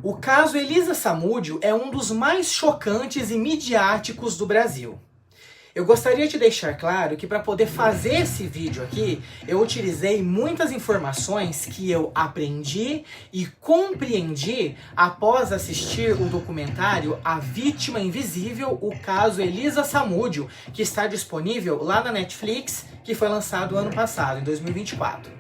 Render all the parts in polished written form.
O caso Elisa Samúdio é um dos mais chocantes e midiáticos do Brasil. Eu gostaria de deixar claro que para poder fazer esse vídeo aqui, eu utilizei muitas informações que eu aprendi e compreendi após assistir o documentário A Vítima Invisível, o caso Elisa Samúdio, que está disponível lá na Netflix, que foi lançado ano passado, em 2024.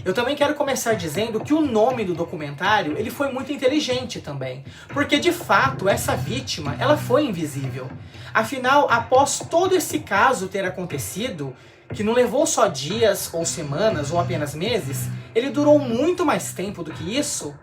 Eu também quero começar dizendo que o nome do documentário ele foi muito inteligente também, porque de fato essa vítima ela foi invisível. Afinal, após todo esse caso ter acontecido, que não levou só dias ou semanas ou apenas meses, ele durou muito mais tempo do que isso.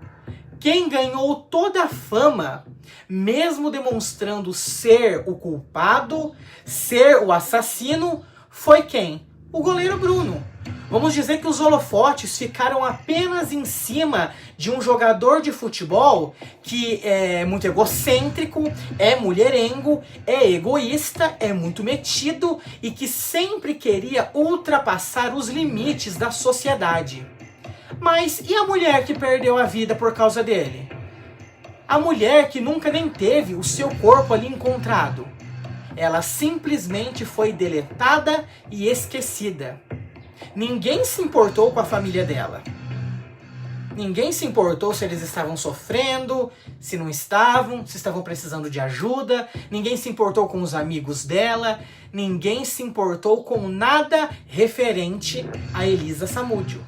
Quem ganhou toda a fama, mesmo demonstrando ser o culpado, ser o assassino, foi quem? O goleiro Bruno. Vamos dizer que os holofotes ficaram apenas em cima de um jogador de futebol que é muito egocêntrico, é mulherengo, é egoísta, é muito metido e que sempre queria ultrapassar os limites da sociedade. Mas e a mulher que perdeu a vida por causa dele? A mulher que nunca nem teve o seu corpo ali encontrado. Ela simplesmente foi deletada e esquecida. Ninguém se importou com a família dela. Ninguém se importou se eles estavam sofrendo, se não estavam, se estavam precisando de ajuda. Ninguém se importou com os amigos dela. Ninguém se importou com nada referente a Elisa Samúdio.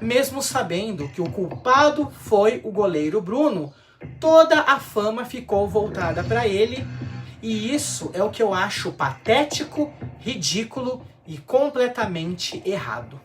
Mesmo sabendo que o culpado foi o goleiro Bruno, toda a fama ficou voltada para ele. E isso é o que eu acho patético, ridículo e completamente errado.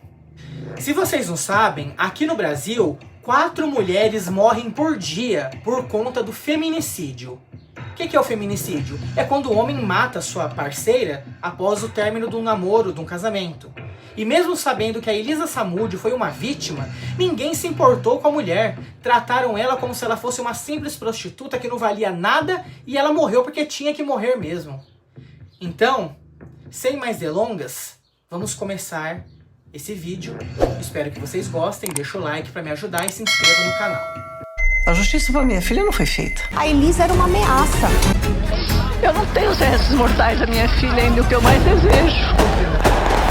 Se vocês não sabem, aqui no Brasil, 4 mulheres morrem por dia por conta do feminicídio. O que é o feminicídio? É quando o homem mata sua parceira após o término de um namoro, de um casamento. E mesmo sabendo que a Elisa Samúdio foi uma vítima, ninguém se importou com a mulher. Trataram ela como se ela fosse uma simples prostituta que não valia nada e ela morreu porque tinha que morrer mesmo. Então, sem mais delongas, vamos começar esse vídeo. Espero que vocês gostem, deixa o like para me ajudar e se inscreva no canal. A justiça para minha filha não foi feita. A Elisa era uma ameaça. Eu não tenho os restos mortais da minha filha ainda, o que eu mais desejo.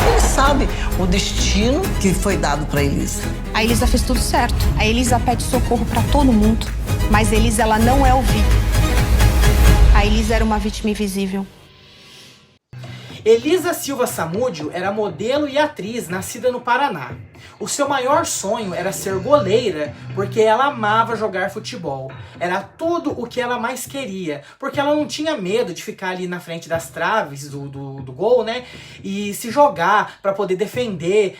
Ele sabe o destino que foi dado para Elisa. A Elisa fez tudo certo. A Elisa pede socorro para todo mundo. Mas a Elisa, ela não é ouvida. A Elisa era uma vítima invisível. Elisa Silva Samúdio era modelo e atriz nascida no Paraná. O seu maior sonho era ser goleira, porque ela amava jogar futebol. Era tudo o que ela mais queria, porque ela não tinha medo de ficar ali na frente das traves do gol, né? E se jogar para poder defender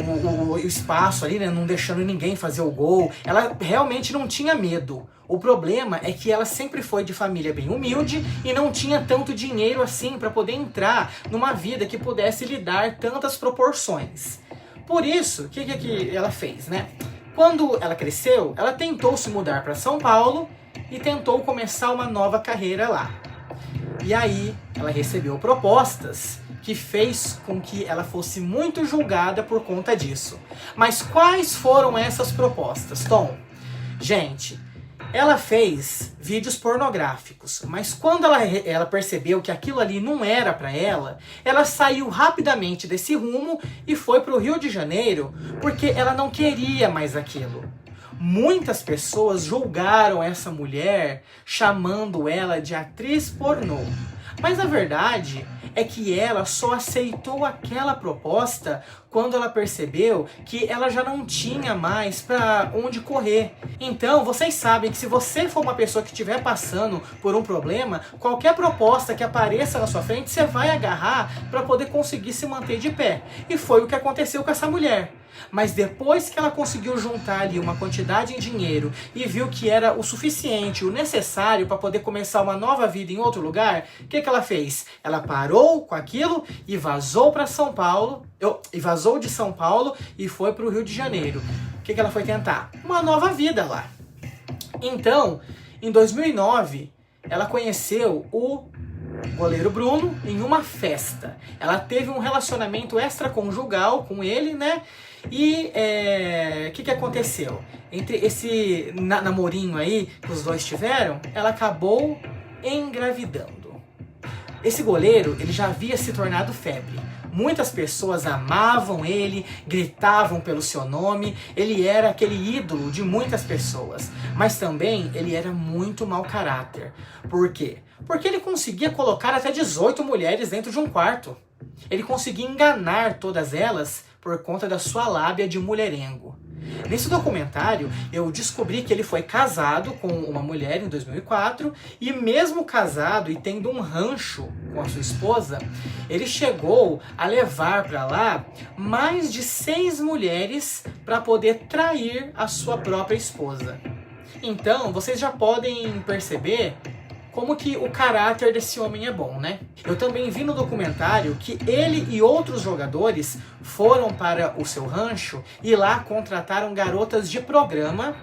o espaço ali, né? Não deixando ninguém fazer o gol. Ela realmente não tinha medo. O problema é que ela sempre foi de família bem humilde e não tinha tanto dinheiro assim para poder entrar numa vida que pudesse lhe dar tantas proporções. Por isso, o que ela fez, né? Quando ela cresceu, ela tentou se mudar para São Paulo e tentou começar uma nova carreira lá. E aí, ela recebeu propostas que fez com que ela fosse muito julgada por conta disso. Mas quais foram essas propostas, Tom? Gente, ela fez vídeos pornográficos, mas quando ela percebeu que aquilo ali não era para ela, ela saiu rapidamente desse rumo e foi para o Rio de Janeiro porque ela não queria mais aquilo. Muitas pessoas julgaram essa mulher chamando ela de atriz pornô, mas a verdade é que ela só aceitou aquela proposta quando ela percebeu que ela já não tinha mais para onde correr. Então, vocês sabem que se você for uma pessoa que estiver passando por um problema, qualquer proposta que apareça na sua frente, você vai agarrar para poder conseguir se manter de pé. E foi o que aconteceu com essa mulher. Mas depois que ela conseguiu juntar ali uma quantidade em dinheiro e viu que era o suficiente, o necessário para poder começar uma nova vida em outro lugar, o que ela fez? Ela parou com aquilo e vazou para São Paulo, vazou de São Paulo e foi para o Rio de Janeiro. O que ela foi tentar? Uma nova vida lá. Então, em 2009, ela conheceu o goleiro Bruno em uma festa. Ela teve um relacionamento extraconjugal com ele, né? E o que aconteceu? Entre esse namorinho aí que os dois tiveram, ela acabou engravidando. Esse goleiro, ele já havia se tornado febre. Muitas pessoas amavam ele, gritavam pelo seu nome, ele era aquele ídolo de muitas pessoas. Mas também ele era muito mau caráter. Por quê? Porque ele conseguia colocar até 18 mulheres dentro de um quarto. Ele conseguia enganar todas elas por conta da sua lábia de mulherengo. Nesse documentário, eu descobri que ele foi casado com uma mulher em 2004 e mesmo casado e tendo um rancho com a sua esposa, ele chegou a levar para lá mais de 6 mulheres para poder trair a sua própria esposa. Então, vocês já podem perceber como que o caráter desse homem é bom, né? Eu também vi no documentário que ele e outros jogadores foram para o seu rancho e lá contrataram garotas de programa,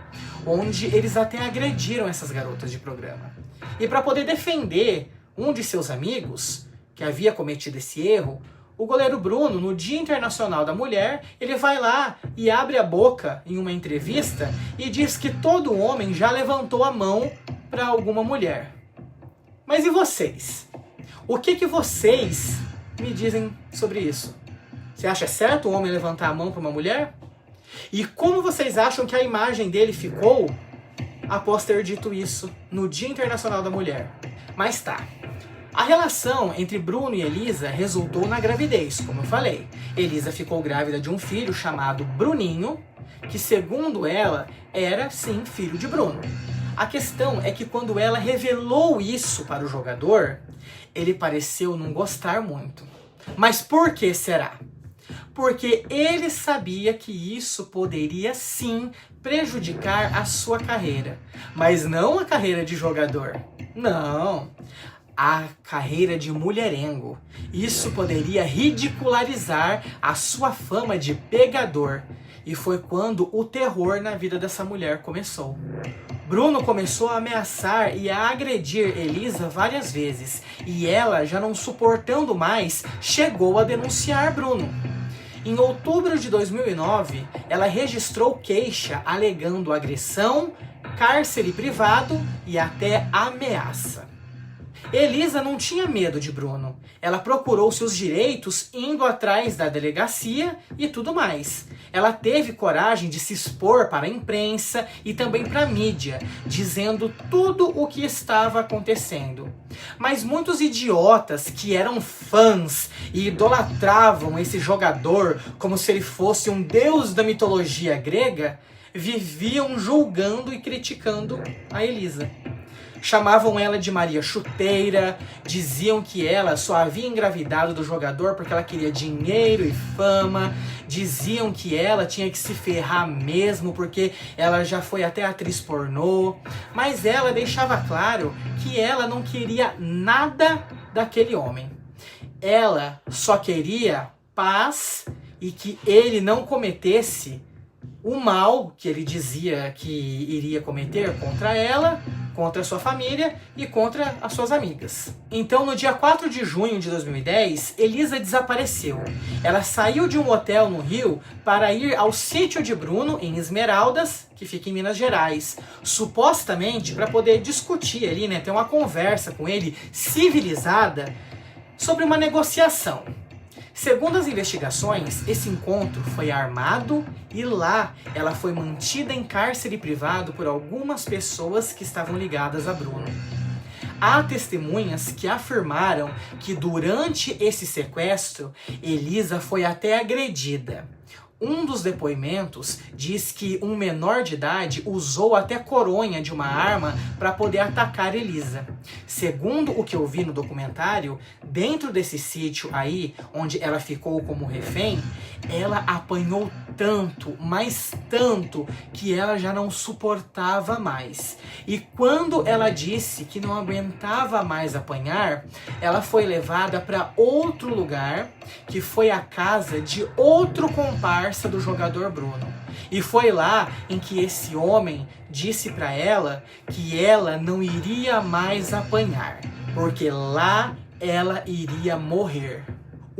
onde eles até agrediram essas garotas de programa. E para poder defender um de seus amigos, que havia cometido esse erro, o goleiro Bruno, no Dia Internacional da Mulher, ele vai lá e abre a boca em uma entrevista e diz que todo homem já levantou a mão para alguma mulher. Mas e vocês? O que vocês me dizem sobre isso? Você acha certo o homem levantar a mão para uma mulher? E como vocês acham que a imagem dele ficou após ter dito isso no Dia Internacional da Mulher? Mas tá. A relação entre Bruno e Elisa resultou na gravidez, como eu falei. Elisa ficou grávida de um filho chamado Bruninho, que segundo ela, era sim filho de Bruno. A questão é que quando ela revelou isso para o jogador, ele pareceu não gostar muito. Mas por que será? Porque ele sabia que isso poderia sim prejudicar a sua carreira. Mas não a carreira de jogador. Não. A carreira de mulherengo. Isso poderia ridicularizar a sua fama de pegador. E foi quando o terror na vida dessa mulher começou. Bruno começou a ameaçar e a agredir Elisa várias vezes, e ela, já não suportando mais, chegou a denunciar Bruno. Em outubro de 2009, ela registrou queixa alegando agressão, cárcere privado e até ameaça. Elisa não tinha medo de Bruno. Ela procurou seus direitos indo atrás da delegacia e tudo mais. Ela teve coragem de se expor para a imprensa e também para a mídia, dizendo tudo o que estava acontecendo. Mas muitos idiotas que eram fãs e idolatravam esse jogador como se ele fosse um deus da mitologia grega, viviam julgando e criticando a Elisa. Chamavam ela de Maria Chuteira, diziam que ela só havia engravidado do jogador porque ela queria dinheiro e fama, diziam que ela tinha que se ferrar mesmo porque ela já foi até atriz pornô, mas ela deixava claro que ela não queria nada daquele homem. Ela só queria paz e que ele não cometesse o mal que ele dizia que iria cometer contra ela, contra a sua família e contra as suas amigas. Então, no dia 4 de junho de 2010, Elisa desapareceu. Ela saiu de um hotel no Rio para ir ao sítio de Bruno, em Esmeraldas, que fica em Minas Gerais, supostamente para poder discutir ali, ter uma conversa com ele civilizada sobre uma negociação. Segundo as investigações, esse encontro foi armado e lá ela foi mantida em cárcere privado por algumas pessoas que estavam ligadas a Bruno. Há testemunhas que afirmaram que durante esse sequestro, Elisa foi até agredida. Um dos depoimentos diz que um menor de idade usou até coronha de uma arma para poder atacar Elisa. Segundo o que eu vi no documentário, dentro desse sítio aí, onde ela ficou como refém, ela apanhou tanto, mas tanto, que ela já não suportava mais. E quando ela disse que não aguentava mais apanhar, ela foi levada para outro lugar, que foi a casa de outro comparsa do jogador Bruno. E foi lá em que esse homem disse para ela que ela não iria mais apanhar, porque lá ela iria morrer.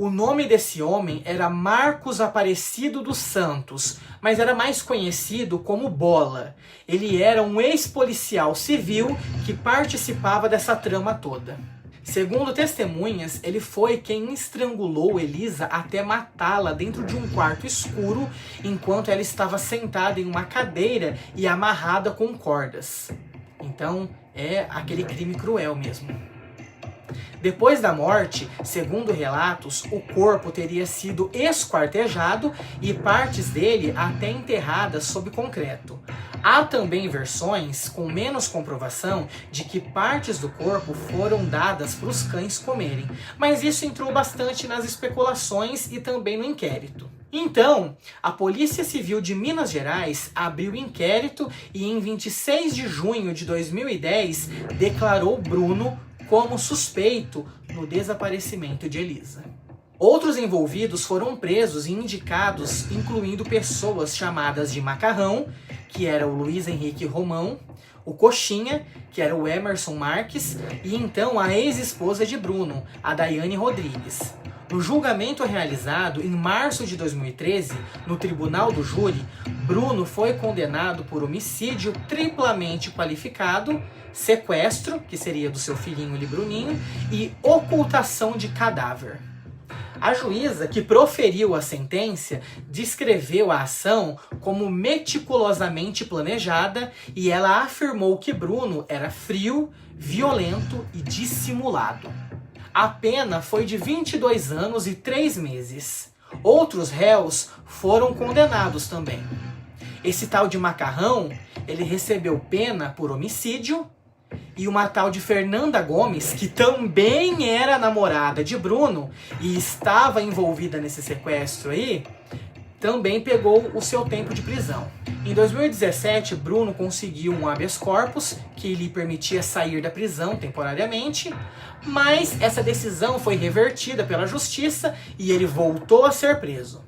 O nome desse homem era Marcos Aparecido dos Santos, mas era mais conhecido como Bola. Ele era um ex-policial civil que participava dessa trama toda. Segundo testemunhas, ele foi quem estrangulou Elisa até matá-la dentro de um quarto escuro, enquanto ela estava sentada em uma cadeira e amarrada com cordas. Então, é aquele crime cruel mesmo. Depois da morte, segundo relatos, o corpo teria sido esquartejado e partes dele até enterradas sob concreto. Há também versões, com menos comprovação, de que partes do corpo foram dadas para os cães comerem, mas isso entrou bastante nas especulações e também no inquérito. Então, a Polícia Civil de Minas Gerais abriu inquérito e em 26 de junho de 2010 declarou Bruno como suspeito no desaparecimento de Elisa. Outros envolvidos foram presos e indicados, incluindo pessoas chamadas de Macarrão, que era o Luiz Henrique Romão, o Coxinha, que era o Emerson Marques, e então a ex-esposa de Bruno, a Daiane Rodrigues. No julgamento realizado em março de 2013, no Tribunal do Júri, Bruno foi condenado por homicídio triplamente qualificado, sequestro, que seria do seu filhinho Bruninho, e ocultação de cadáver. A juíza que proferiu a sentença descreveu a ação como meticulosamente planejada e ela afirmou que Bruno era frio, violento e dissimulado. A pena foi de 22 anos e 3 meses. Outros réus foram condenados também. Esse tal de Macarrão, ele recebeu pena por homicídio, e uma tal de Fernanda Gomes, que também era namorada de Bruno e estava envolvida nesse sequestro aí, também pegou o seu tempo de prisão. Em 2017, Bruno conseguiu um habeas corpus que lhe permitia sair da prisão temporariamente, mas essa decisão foi revertida pela justiça e ele voltou a ser preso.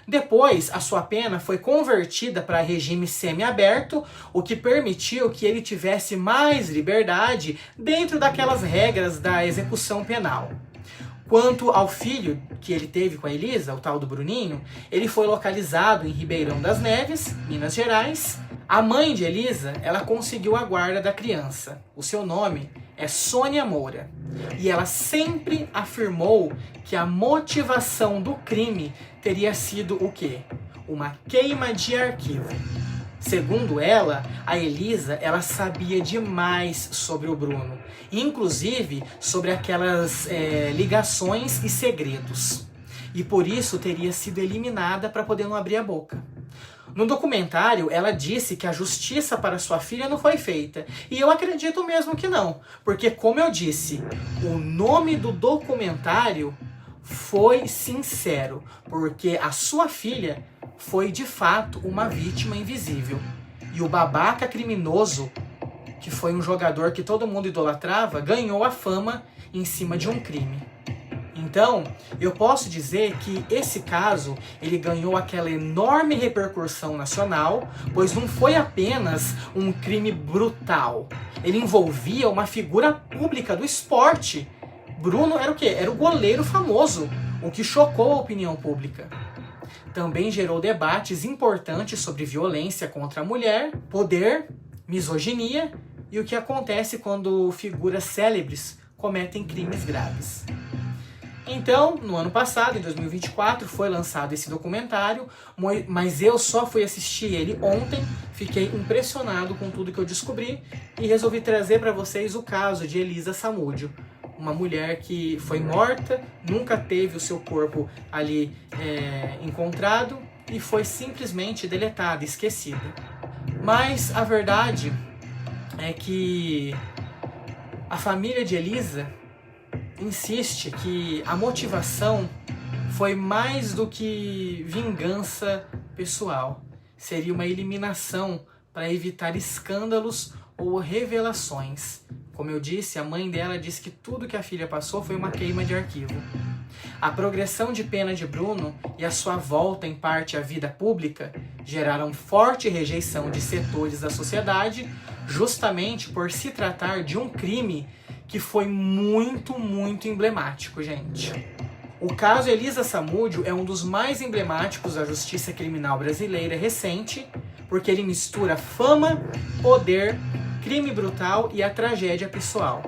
Depois, a sua pena foi convertida para regime semiaberto, o que permitiu que ele tivesse mais liberdade dentro daquelas regras da execução penal. Quanto ao filho que ele teve com a Elisa, o tal do Bruninho, ele foi localizado em Ribeirão das Neves, Minas Gerais. A mãe de Elisa, ela conseguiu a guarda da criança. O seu nome é Sônia Moura. E ela sempre afirmou que a motivação do crime teria sido o quê? Uma queima de arquivo. Segundo ela, a Elisa, ela sabia demais sobre o Bruno, inclusive sobre aquelas ligações e segredos. E por isso teria sido eliminada para poder não abrir a boca. No documentário, ela disse que a justiça para sua filha não foi feita. E eu acredito mesmo que não. Porque, como eu disse, o nome do documentário foi sincero. Porque a sua filha foi, de fato, uma vítima invisível. E o babaca criminoso, que foi um jogador que todo mundo idolatrava, ganhou a fama em cima de um crime. Então, eu posso dizer que esse caso, ele ganhou aquela enorme repercussão nacional, pois não foi apenas um crime brutal. Ele envolvia uma figura pública do esporte. Bruno era o quê? Era o goleiro famoso, o que chocou a opinião pública. Também gerou debates importantes sobre violência contra a mulher, poder, misoginia e o que acontece quando figuras célebres cometem crimes graves. Então, no ano passado, em 2024, foi lançado esse documentário, mas eu só fui assistir ele ontem, fiquei impressionado com tudo que eu descobri e resolvi trazer para vocês o caso de Elisa Samúdio, uma mulher que foi morta, nunca teve o seu corpo ali encontrado e foi simplesmente deletada, esquecida. Mas a verdade é que a família de Elisa insiste que a motivação foi mais do que vingança pessoal. Seria uma eliminação para evitar escândalos ou revelações. Como eu disse, a mãe dela disse que tudo que a filha passou foi uma queima de arquivo. A progressão de pena de Bruno e a sua volta em parte à vida pública geraram forte rejeição de setores da sociedade, justamente por se tratar de um crime que foi muito, muito emblemático, gente. O caso Elisa Samúdio é um dos mais emblemáticos da justiça criminal brasileira recente, porque ele mistura fama, poder, crime brutal e a tragédia pessoal.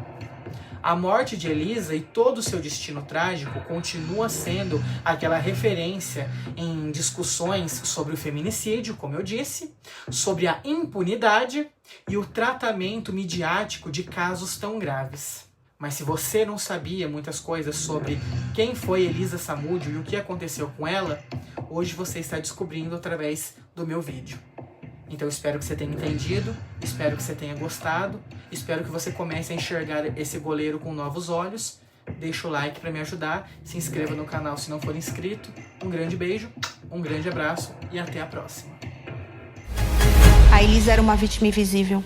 A morte de Elisa e todo o seu destino trágico continua sendo aquela referência em discussões sobre o feminicídio, como eu disse, sobre a impunidade e o tratamento midiático de casos tão graves. Mas se você não sabia muitas coisas sobre quem foi Elisa Samúdio e o que aconteceu com ela, hoje você está descobrindo através do meu vídeo. Então espero que você tenha entendido, espero que você tenha gostado, espero que você comece a enxergar esse goleiro com novos olhos. Deixa o like para me ajudar, se inscreva no canal se não for inscrito. Um grande beijo, um grande abraço e até a próxima. A Elisa era uma vítima invisível.